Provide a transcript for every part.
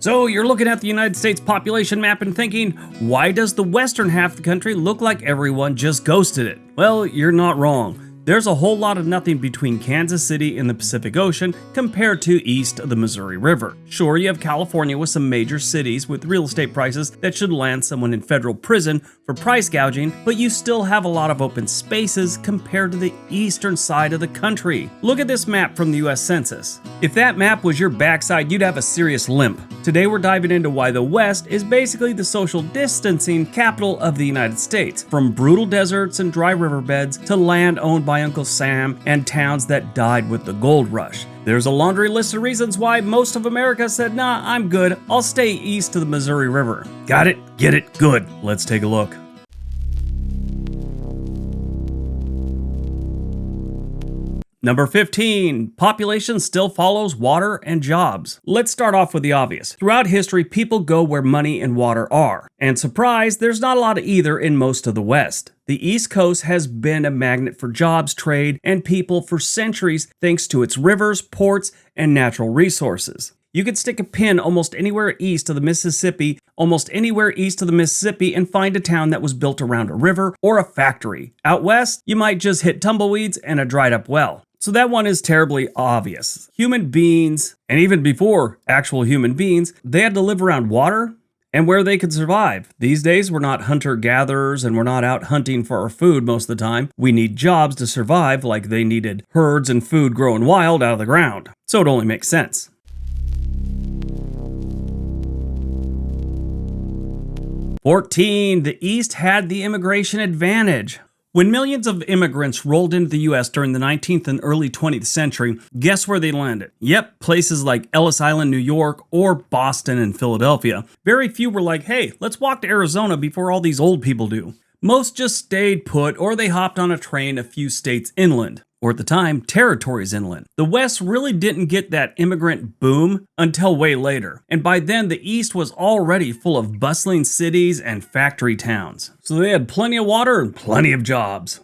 So you're looking at the United States population map and thinking, why does the western half of the country look like everyone just ghosted it? Well, you're not wrong. There's a whole lot of nothing between Kansas City and the Pacific Ocean compared to east of the Missouri River. Sure, you have California with some major cities with real estate prices that should land someone in federal prison for price gouging, but you still have a lot of open spaces compared to the eastern side of the country. Look at this map from the US Census. If that map was your backside, you'd have a serious limp. Today we're diving into why the West is basically the social distancing capital of the United States, from brutal deserts and dry riverbeds to land owned by Uncle Sam and towns that died with the gold rush. There's a laundry list of reasons why most of America said, nah, I'm good, I'll stay east of the Missouri River. Got it? Get it? Good. Let's take a look. Number 15, population still follows water and jobs. Let's start off with the obvious. Throughout history, people go where money and water are. And surprise, there's not a lot of either in most of the West. The East Coast has been a magnet for jobs, trade, and people for centuries thanks to its rivers, ports, and natural resources. You could stick a pin almost anywhere east of the Mississippi, and find a town that was built around a river or a factory. Out west, you might just hit tumbleweeds and a dried up well. So that one is terribly obvious. Human beings, and even before actual human beings, they had to live around water and where they could survive. These days, we're not hunter-gatherers and we're not out hunting for our food most of the time. We need jobs to survive like they needed herds and food growing wild out of the ground. So it only makes sense. The East had the immigration advantage. When millions of immigrants rolled into the U.S. during the 19th and early 20th century, guess where they landed? Yep, places like Ellis Island, New York, or Boston and Philadelphia. Very few were like, hey, let's walk to Arizona before all these old people do. Most just stayed put, or they hopped on a train a few states inland, or at the time, territories inland. The West really didn't get that immigrant boom until way later, and by then the East was already full of bustling cities and factory towns. So they had plenty of water and plenty of jobs.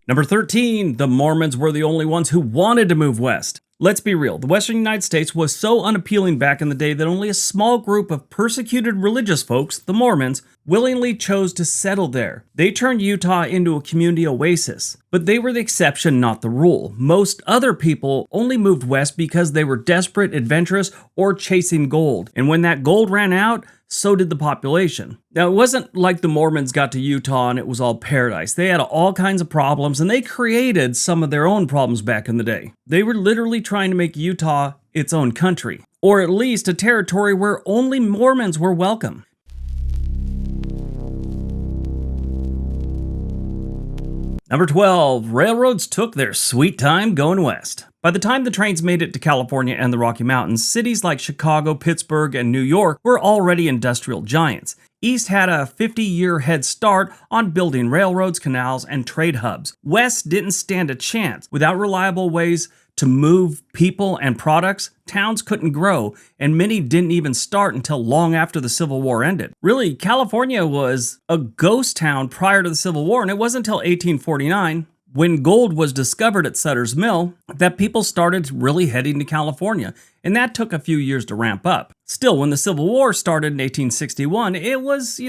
Number 13, the Mormons were the only ones who wanted to move west. Let's be real, the Western United States was so unappealing back in the day that only a small group of persecuted religious folks, the Mormons, willingly chose to settle there. They turned Utah into a community oasis, but they were the exception, not the rule. Most other people only moved west because they were desperate, adventurous, or chasing gold. And when that gold ran out, so did the population. Now, it wasn't like the Mormons got to Utah and it was all paradise. They had all kinds of problems, and they created some of their own problems back in the day. They were literally trying to make Utah its own country, or at least a territory where only Mormons were welcome. Number 12, railroads took their sweet time going west. By the time the trains made it to California and the Rocky Mountains, cities like Chicago, Pittsburgh, and New York were already industrial giants. East had a 50-year head start on building railroads, canals, and trade hubs. West didn't stand a chance. Without reliable ways to move people and products, towns couldn't grow, and many didn't even start until long after the Civil War ended. Really, California was a ghost town prior to the Civil War, and it wasn't until 1849, when gold was discovered at Sutter's Mill, that people started really heading to California, and that took a few years to ramp up. Still, when the Civil War started in 1861, it was,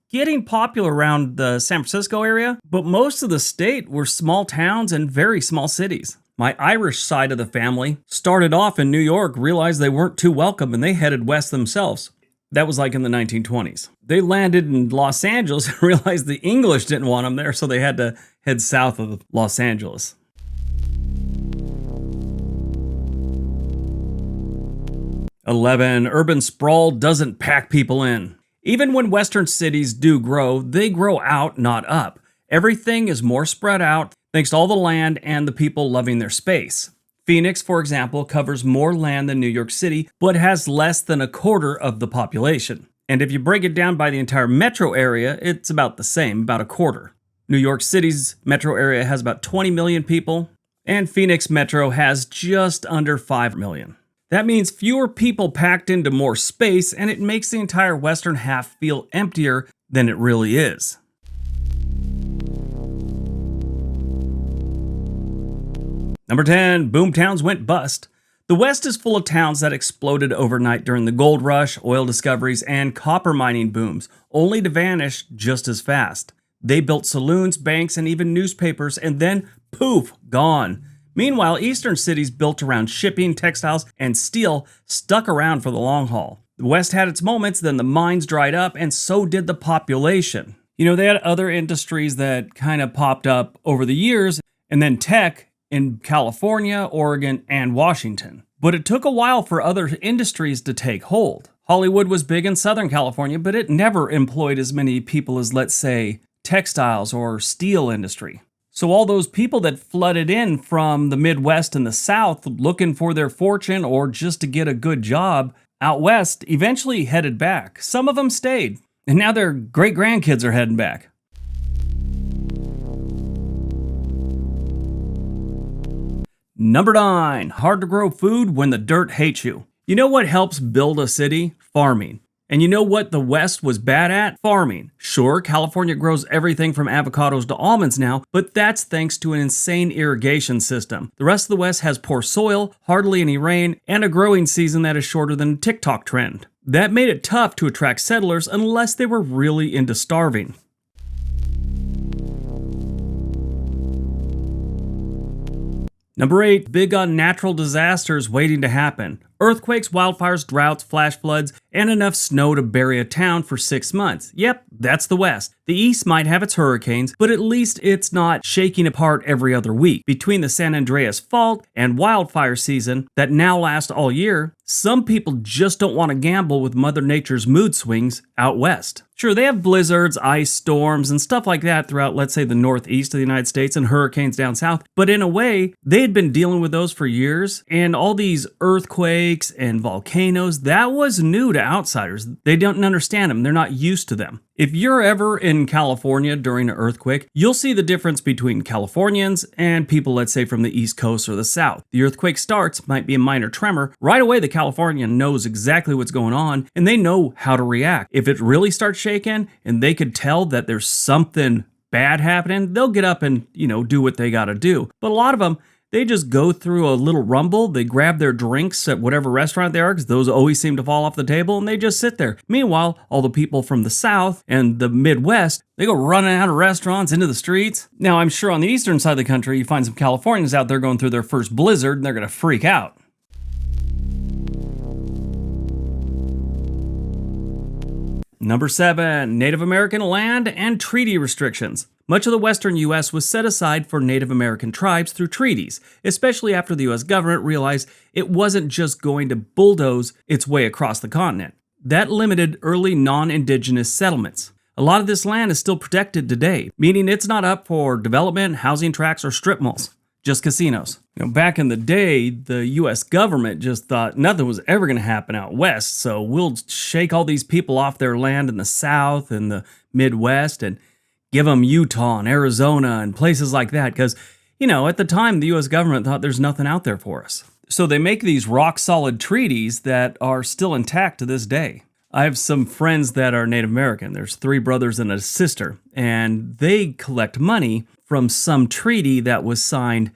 getting popular around the San Francisco area, but most of the state were small towns and very small cities. My Irish side of the family started off in New York, realized they weren't too welcome, and they headed west themselves. That was like in the 1920s. They landed in Los Angeles and realized the English didn't want them there, so they had to head south of Los Angeles. Urban sprawl doesn't pack people in. Even when Western cities do grow, they grow out, not up. Everything is more spread out, thanks to all the land and the people loving their space. Phoenix, for example, covers more land than New York City, but has less than a quarter of the population. And if you break it down by the entire metro area, it's about the same, about a quarter. New York City's metro area has about 20 million people, and Phoenix Metro has just under 5 million. That means fewer people packed into more space, and it makes the entire western half feel emptier than it really is. Number 10, boom towns went bust. The West is full of towns that exploded overnight during the gold rush, oil discoveries, and copper mining booms, only to vanish just as fast. They built saloons, banks, and even newspapers, and then, poof, gone. Meanwhile, eastern cities built around shipping, textiles, and steel stuck around for the long haul. The West had its moments, then the mines dried up, and so did the population. They had other industries that kind of popped up over the years, and then tech in California, Oregon, and Washington. But it took a while for other industries to take hold. Hollywood was big in Southern California, but it never employed as many people as, let's say, textiles or steel industry. So all those people that flooded in from the Midwest and the South looking for their fortune or just to get a good job out west eventually headed back. Some of them stayed, and now their great-grandkids are heading back. Number 9, hard to grow food when the dirt hates you. You know what helps build a city? Farming. And you know what the West was bad at? Farming. Sure, California grows everything from avocados to almonds now, but that's thanks to an insane irrigation system. The rest of the West has poor soil, hardly any rain, and a growing season that is shorter than a TikTok trend. That made it tough to attract settlers unless they were really into starving. Number 8, big on natural disasters waiting to happen. Earthquakes, wildfires, droughts, flash floods, and enough snow to bury a town for 6 months. Yep, that's the West. The East might have its hurricanes, but at least it's not shaking apart every other week. Between the San Andreas Fault and wildfire season that now last all year, some people just don't want to gamble with Mother Nature's mood swings out west. Sure, they have blizzards, ice storms, and stuff like that throughout, let's say, the northeast of the United States and hurricanes down south, but in a way, they had been dealing with those for years, and all these earthquakes and volcanoes, that was new to outsiders. They don't understand them. They're not used to them. If you're ever in California during an earthquake, you'll see the difference between Californians and people, let's say, from the East Coast or the South. The earthquake starts, might be a minor tremor. Right away, the Californian knows exactly what's going on, and they know how to react. If it really starts shaking, and they could tell that there's something bad happening, they'll get up and, do what they gotta do. But a lot of them, they just go through a little rumble, they grab their drinks at whatever restaurant they are, because those always seem to fall off the table, and they just sit there. Meanwhile, all the people from the South and the Midwest, they go running out of restaurants into the streets. Now, I'm sure on the eastern side of the country, you find some Californians out there going through their first blizzard, and they're going to freak out. Number 7, Native American land and treaty restrictions. Much of the Western U.S. was set aside for Native American tribes through treaties, especially after the U.S. government realized it wasn't just going to bulldoze its way across the continent. That limited early non-indigenous settlements. A lot of this land is still protected today, meaning it's not up for development, housing tracts, or strip malls, just casinos. Back in the day, the U.S. government just thought nothing was ever going to happen out west, so we'll shake all these people off their land in the South and the Midwest and give them Utah and Arizona and places like that, because, at the time, the U.S. government thought there's nothing out there for us. So they make these rock-solid treaties that are still intact to this day. I have some friends that are Native American. There's 3 brothers and a sister, and they collect money from some treaty that was signed,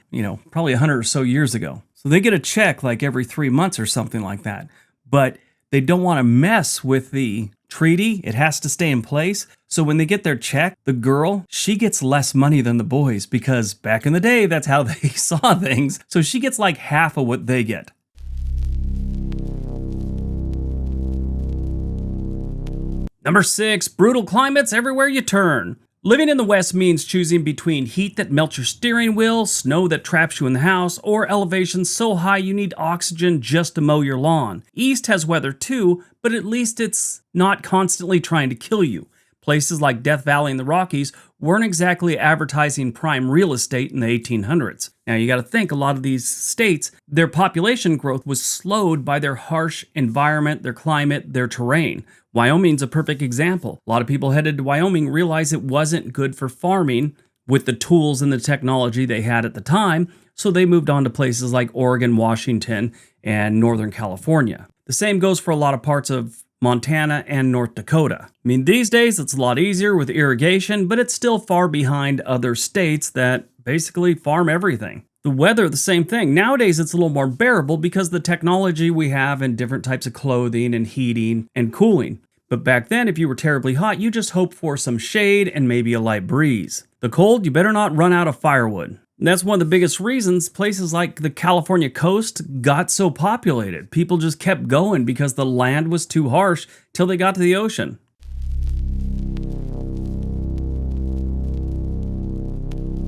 probably 100 or so years ago. So they get a check like every 3 months or something like that. But they don't want to mess with the treaty. It has to stay in place. So when they get their check, the girl, she gets less money than the boys because back in the day, that's how they saw things. So she gets like half of what they get. Number 6, brutal climates everywhere you turn. Living in the West means choosing between heat that melts your steering wheel, snow that traps you in the house, or elevations so high you need oxygen just to mow your lawn. East has weather too, but at least it's not constantly trying to kill you. Places like Death Valley and the Rockies weren't exactly advertising prime real estate in the 1800s. Now you got to think a lot of these states, their population growth was slowed by their harsh environment, their climate, their terrain. Wyoming's a perfect example. A lot of people headed to Wyoming realized it wasn't good for farming with the tools and the technology they had at the time, so they moved on to places like Oregon, Washington, and Northern California. The same goes for a lot of parts of Montana and North Dakota. These days it's a lot easier with irrigation, but it's still far behind other states that basically farm everything. The weather, the same thing. Nowadays, it's a little more bearable because of the technology we have and different types of clothing and heating and cooling. But back then, if you were terribly hot, you just hoped for some shade and maybe a light breeze. The cold, you better not run out of firewood. That's one of the biggest reasons places like the California coast got so populated. People just kept going because the land was too harsh till they got to the ocean.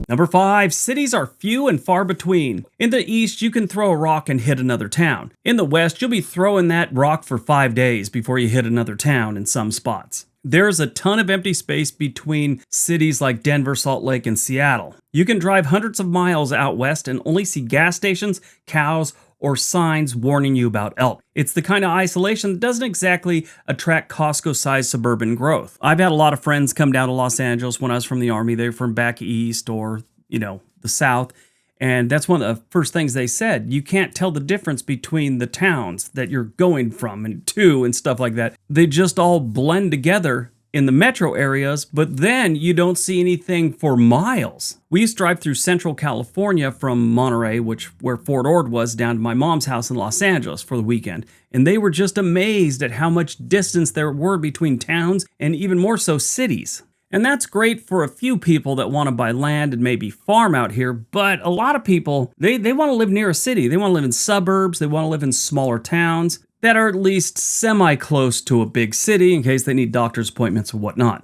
Number 5, cities are few and far between. In the east, you can throw a rock and hit another town. In the west, you'll be throwing that rock for 5 days before you hit another town in some spots. There's a ton of empty space between cities like Denver, Salt Lake, and Seattle. You can drive hundreds of miles out west and only see gas stations, cows, or signs warning you about elk. It's the kind of isolation that doesn't exactly attract Costco-sized suburban growth. I've had a lot of friends come down to Los Angeles when I was from the Army. They're from back east or, the South. And that's one of the first things they said. You can't tell the difference between the towns that you're going from and to and stuff like that. They just all blend together in the metro areas, but then you don't see anything for miles. We used to drive through central California from Monterey, where Fort Ord was, down to my mom's house in Los Angeles for the weekend. And they were just amazed at how much distance there were between towns and even more so cities. And that's great for a few people that want to buy land and maybe farm out here, but a lot of people, they want to live near a city. They want to live in suburbs. They want to live in smaller towns that are at least semi-close to a big city in case they need doctor's appointments or whatnot.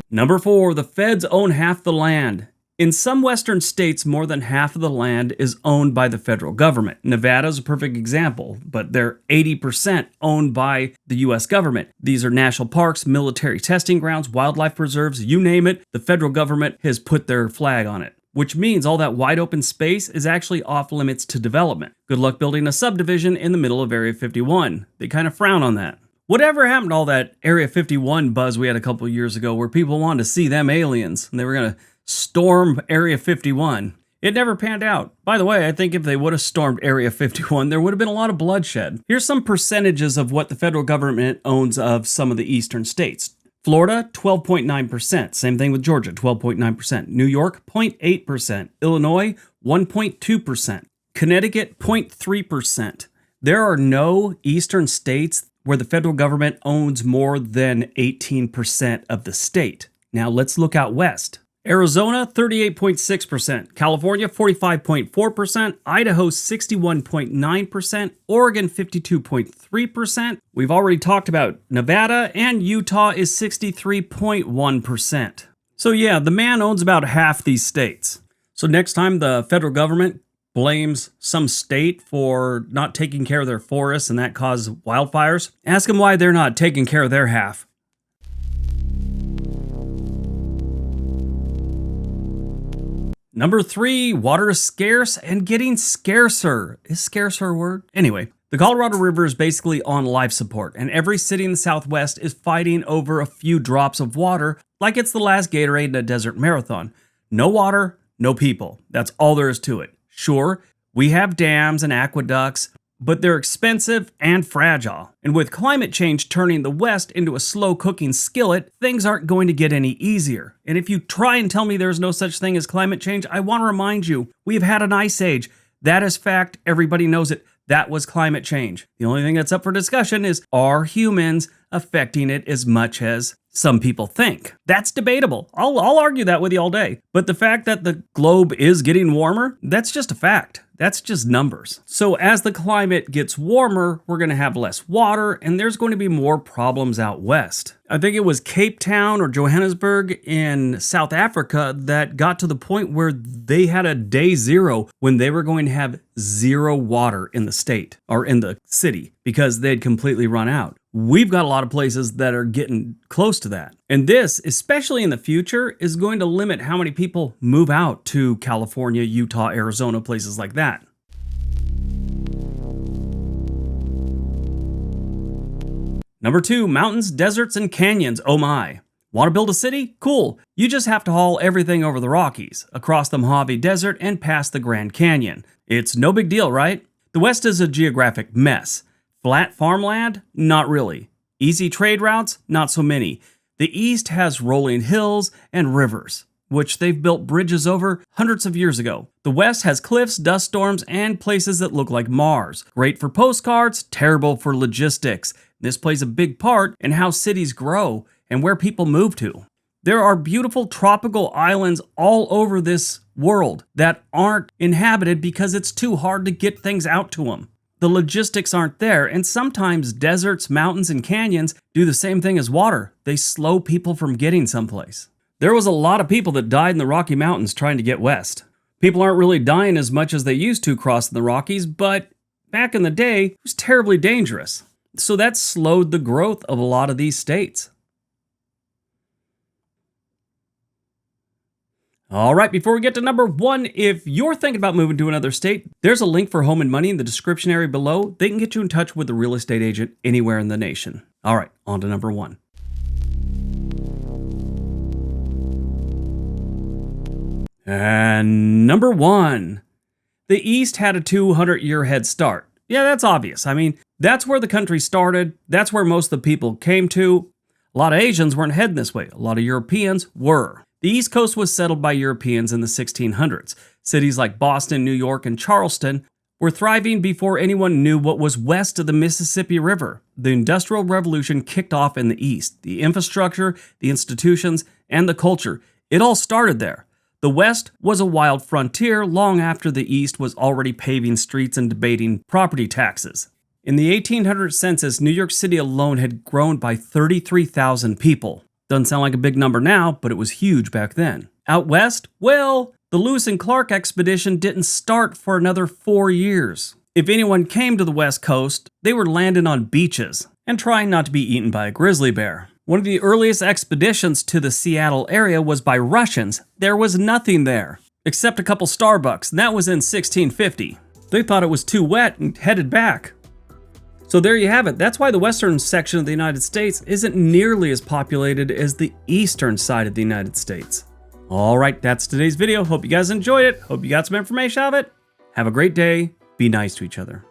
Number 4, the feds own half the land. In some western states, more than half of the land is owned by the federal government. Nevada is a perfect example, but they're 80% owned by the U.S. government. These are national parks, military testing grounds, wildlife preserves, you name it, the federal government has put their flag on it. Which means all that wide open space is actually off limits to development. Good luck building a subdivision in the middle of Area 51. They kind of frown on that. Whatever happened to all that Area 51 buzz we had a couple of years ago where people wanted to see them aliens and they were going to storm Area 51? It never panned out. By the way, I think if they would have stormed Area 51, there would have been a lot of bloodshed. Here's some percentages of what the federal government owns of some of the eastern states. Florida, 12.9%. Same thing with Georgia, 12.9%. New York, 0.8%. Illinois, 1.2%. Connecticut, 0.3%. There are no eastern states where the federal government owns more than 18% of the state. Now let's look out west. Arizona, 38.6%, California, 45.4%, Idaho, 61.9%, Oregon, 52.3%. We've already talked about Nevada, and Utah is 63.1%. So yeah, the man owns about half these states. So next time the federal government blames some state for not taking care of their forests and that causes wildfires, ask them why they're not taking care of their half. Number 3, water is scarce and getting scarcer. Is scarcer a word? Anyway, the Colorado River is basically on life support, and every city in the Southwest is fighting over a few drops of water like it's the last Gatorade in a desert marathon. No water, no people. That's all there is to it. Sure, we have dams and aqueducts, but they're expensive and fragile. And with climate change turning the West into a slow-cooking skillet, things aren't going to get any easier. And if you try and tell me there's no such thing as climate change, I want to remind you, we've had an ice age. That is fact. Everybody knows it. That was climate change. The only thing that's up for discussion is, are humans affecting it as much as some people think? That's debatable. I'll argue that with you all day. But the fact that the globe is getting warmer, that's just a fact. That's just numbers. So as the climate gets warmer, we're going to have less water, and there's going to be more problems out west. I think it was Cape Town or Johannesburg in South Africa that got to the point where they had a day zero when they were going to have zero water in the state or in the city because they'd completely run out. We've got a lot of places that are getting close to that. And this, especially in the future, is going to limit how many people move out to California, Utah, Arizona, places like that. Number 2, mountains, deserts, and canyons. Oh my. Want to build a city? Cool. You just have to haul everything over the Rockies, across the Mojave Desert, and past the Grand Canyon. It's no big deal, right? The West is a geographic mess. Flat farmland? Not really. Easy trade routes? Not so many. The East has rolling hills and rivers, which they've built bridges over hundreds of years ago. The West has cliffs, dust storms, and places that look like Mars. Great for postcards, terrible for logistics. This plays a big part in how cities grow and where people move to. There are beautiful tropical islands all over this world that aren't inhabited because it's too hard to get things out to them. The logistics aren't there, and sometimes deserts, mountains, and canyons do the same thing as water. They slow people from getting someplace. There was a lot of people that died in the Rocky Mountains trying to get west. People aren't really dying as much as they used to crossing the Rockies, but back in the day, it was terribly dangerous. So that slowed the growth of a lot of these states. All right, before we get to number 1, if you're thinking about moving to another state, there's a link for Home and Money in the description area below. They can get you in touch with a real estate agent anywhere in the nation. All right, on to number 1. And number 1, the East had a 200-year head start. Yeah, that's obvious. I mean, that's where the country started. That's where most of the people came to. A lot of Asians weren't heading this way. A lot of Europeans were. The East Coast was settled by Europeans in the 1600s. Cities like Boston, New York, and Charleston were thriving before anyone knew what was west of the Mississippi River. The Industrial Revolution kicked off in the East. The infrastructure, the institutions, and the culture, it all started there. The West was a wild frontier long after the East was already paving streets and debating property taxes. In the 1800 census, New York City alone had grown by 33,000 people. Doesn't sound like a big number now, but it was huge back then. Out west, well, the Lewis and Clark expedition didn't start for another 4 years. If anyone came to the West Coast, they were landing on beaches and trying not to be eaten by a grizzly bear. One of the earliest expeditions to the Seattle area was by Russians. There was nothing there, except a couple Starbucks, and that was in 1650. They thought it was too wet and headed back. So there you have it. That's why the western section of the United States isn't nearly as populated as the eastern side of the United States. All right, that's today's video. Hope you guys enjoyed it. Hope you got some information out of it. Have a great day. Be nice to each other.